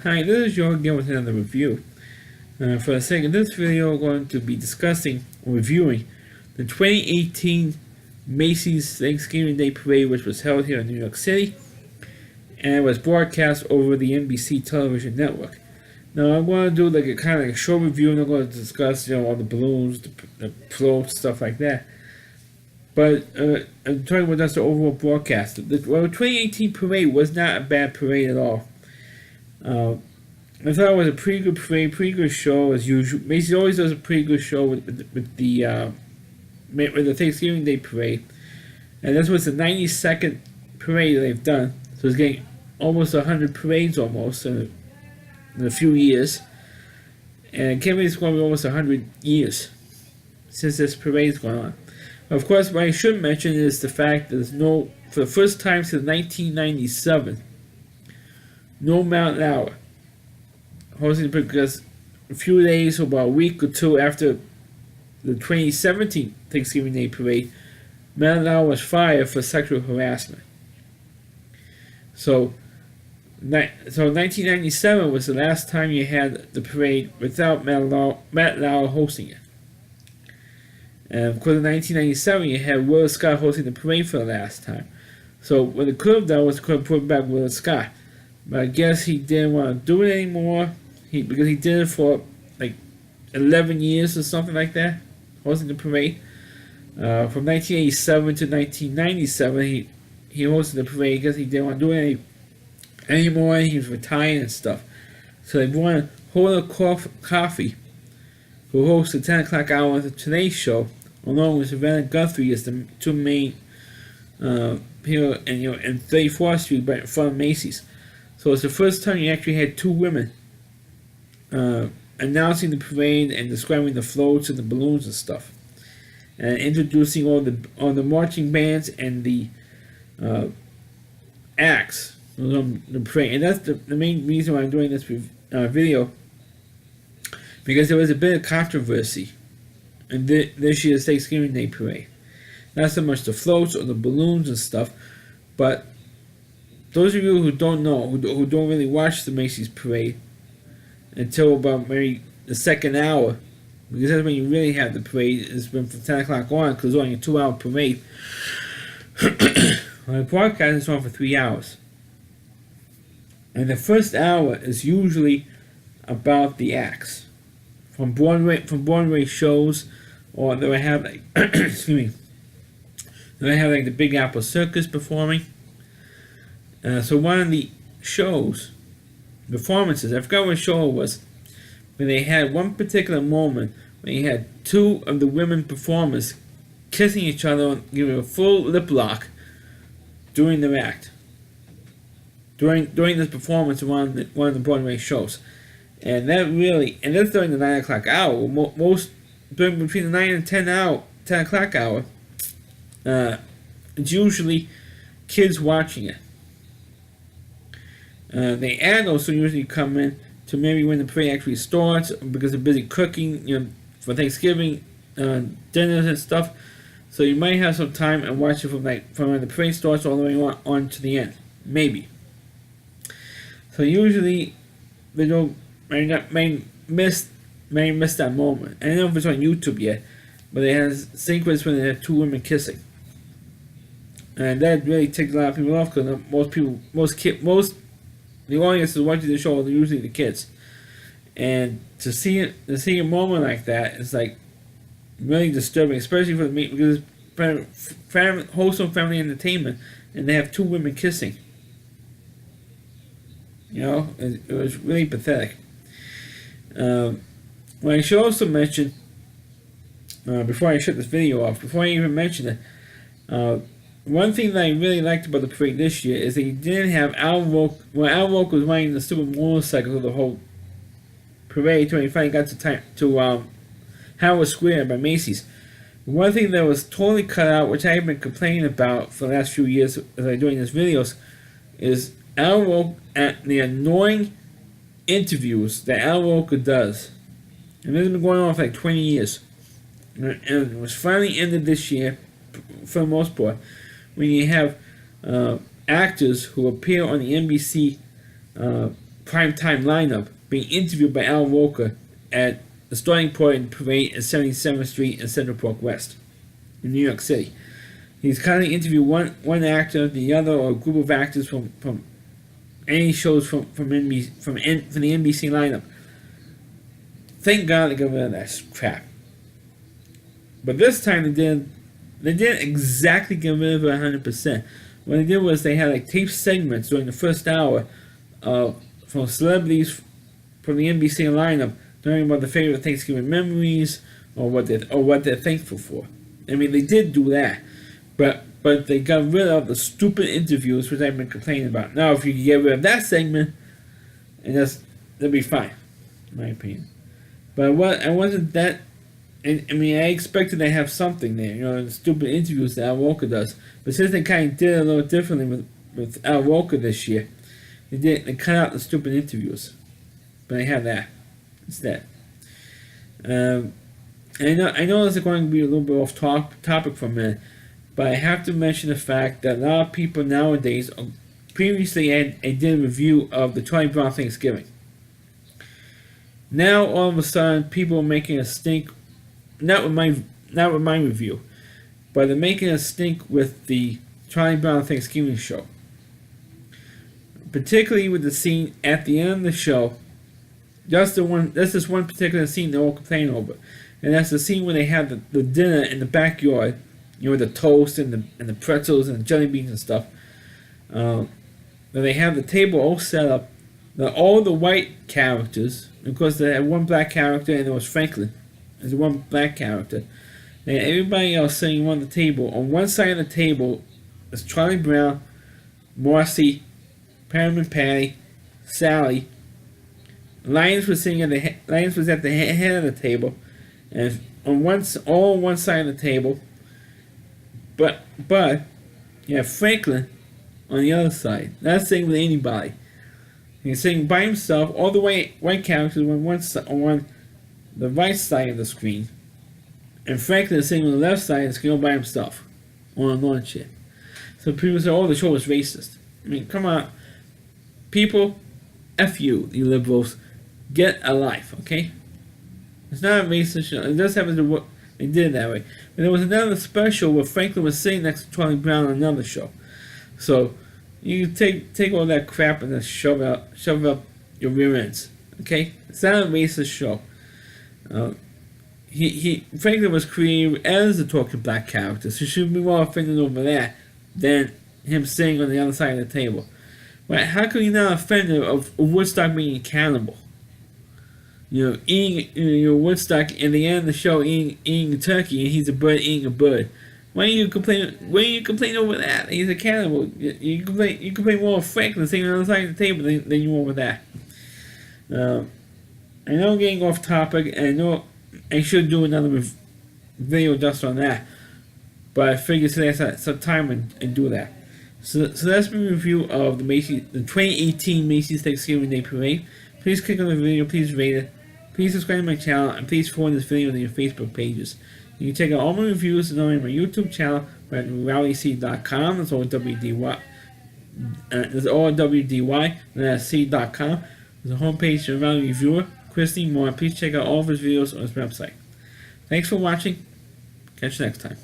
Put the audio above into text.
Hi, this is Joe again with another review. For the sake of this video, we're going to be discussing or reviewing the 2018 Macy's Thanksgiving Day Parade, which was held here in New York City, and it was broadcast over the NBC television network. Now, I'm going to do like a kind of like a short review, and I'm going to discuss, all the balloons, the floats, stuff like that. But I'm talking about just the overall broadcast. The 2018 parade was not a bad parade at all. I thought it was a pretty good parade, pretty good show as usual. Macy always does a pretty good show with the Thanksgiving Day parade, and this was the 92nd parade they've done. So it's getting almost 100 parades almost in a few years, and I can't believe it's going to be almost 100 years since this parade's going on. Of course, what I should mention is the fact that there's no, for the first time since 1997, no Mountain Hour hosting, because a few days or about a week or two after the 2017 Thanksgiving Day Parade, Mountain Hour was fired for sexual harassment. So 1997 was the last time you had the parade without Matt Lauer hosting it. And of course, in 1997, you had Will Scott hosting the parade for the last time. So what they could have done was could have put back Will Scott. But I guess he didn't want to do it anymore. Because he did it for like 11 years or something like that, hosting the parade. From 1987 to 1997, he hosted the parade because he didn't want to do it anymore. He was retired and stuff. So they brought Hoda Coffee, who hosts the 10 o'clock hour of the Today Show, along with Savannah Guthrie as the two main people in 34th Street right in front of Macy's. So it's the first time you actually had two women announcing the parade and describing the floats and the balloons and stuff, and introducing all the marching bands and the acts on the parade. And that's the main reason why I'm doing this video, because there was a bit of controversy in this year's Thanksgiving Day Parade. Not so much the floats or the balloons and stuff, but those of you who don't know, who don't really watch the Macy's Parade until about maybe the second hour, because that's when you really have the parade. It's been from 10 o'clock on, because it's only a 2-hour parade. Well, the broadcast is on for 3 hours. And the first hour is usually about the acts. From Broadway shows, or they would have like, excuse me, they would have like the Big Apple Circus performing. So one of the performances, I forgot what show it was, but they had one particular moment when you had two of the women performers kissing each other and giving a full lip lock during the act. During this performance of one of the Broadway shows. And that's during the 9 o'clock hour. Between the 9 and 10 o'clock hour, it's usually kids watching it. The adults will usually come in to maybe when the parade actually starts, because they're busy cooking, for Thanksgiving dinners and stuff. So you might have some time and watch it from when the parade starts all the way on to the end, maybe. So usually they may miss that moment. I don't know if it's on YouTube yet, but they have a sequence when they have two women kissing, and that really takes a lot of people off, because the audience is watching the show are usually the kids, and to see a moment like that is like really disturbing, especially for me, because it's wholesome family entertainment, and they have two women kissing. It was really pathetic. What I should also mention, before I shut this video off, before I even mention it, one thing that I really liked about the parade this year is that you didn't have Al Roke. Well, Al Roke was riding the stupid motorcycle the whole parade until he finally got to Howard Square by Macy's. One thing that was totally cut out, which I've been complaining about for the last few years as I'm doing these videos, is Al Roke and the annoying interviews that Al Roker does. And this has been going on for like 20 years. And it was finally ended this year, for the most part, when you have actors who appear on the NBC primetime lineup being interviewed by Al Roker at the starting point in the parade at 77th Street and Central Park West in New York City. He's kindly interviewed one actor, the other, or a group of actors from any shows from the NBC lineup. Thank God they got rid of that crap. But this time they didn't exactly get rid of it 100%. What they did was they had like tape segments during the first hour from celebrities from the NBC lineup talking about their favorite Thanksgiving memories or what they're thankful for. I mean, they did do that, but they got rid of the stupid interviews, which I've been complaining about. Now, if you could get rid of that segment, that'd be fine, in my opinion. But I wasn't that. I mean, I expected to have something there, the stupid interviews that Al Roker does. But since they kind of did it a little differently with Al Roker this year, they cut out the stupid interviews. But they have that instead. I know this is going to be a little bit off topic for a minute, but I have to mention the fact that a lot of people nowadays, previously I did a review of the Charlie Brown Thanksgiving. Now all of a sudden people are making a stink. Not with my review, but they're making a stink with the Charlie Brown Thanksgiving show. Particularly with the scene at the end of the show. That's this one particular scene they're all complaining over. And that's the scene where they have the dinner in the backyard, with the toast and the pretzels and the jelly beans and stuff. Then they have the table all set up. All the white characters, of course they had one black character and there was Franklin. There's one black character. And everybody else sitting around the table. On one side of the table is Charlie Brown, Marcy, Pam and Patty, Sally. Lions was at the head of the table, and on one side of the table. But you have Franklin on the other side. Not sitting with anybody. He's sitting by himself. All the white characters on the right side of the screen, and Franklin is sitting on the left side of the screen all by himself on a lawn chair. So people say, "Oh, the show is racist." I mean, come on, people, F you liberals, get a life, okay? It's not a racist show. It just happens to work. They did it that way. But there was another special where Franklin was sitting next to Charlie Brown on another show. So you take all that crap and just shove it up your rear ends, okay? It's not a racist show. Franklin was created as a talking black character, so he should be more offended over that than him sitting on the other side of the table. But how can you not offended of Woodstock being a cannibal? Eating Woodstock in the end of the show, eating a turkey, and he's a bird eating a bird. Why do you complain over that? He's a cannibal. You complain more of Franklin sitting on the other side of the table than you over that. I know I'm getting off topic, and I know I should do another video just on that. But I figured today I had some time and do that. So that's my review of the 2018 Macy's Thanksgiving Day Parade. Please click on the video, please rate it, please subscribe to my channel, and please forward this video to your Facebook pages. You can check out all my reviews on my YouTube channel at rallyc.com. That's all WDY. That's all WDY. And that's C.com. There's a homepage for Rally Reviewer, Christy Moore. Please check out all of his videos on his website. Thanks for watching. Catch you next time.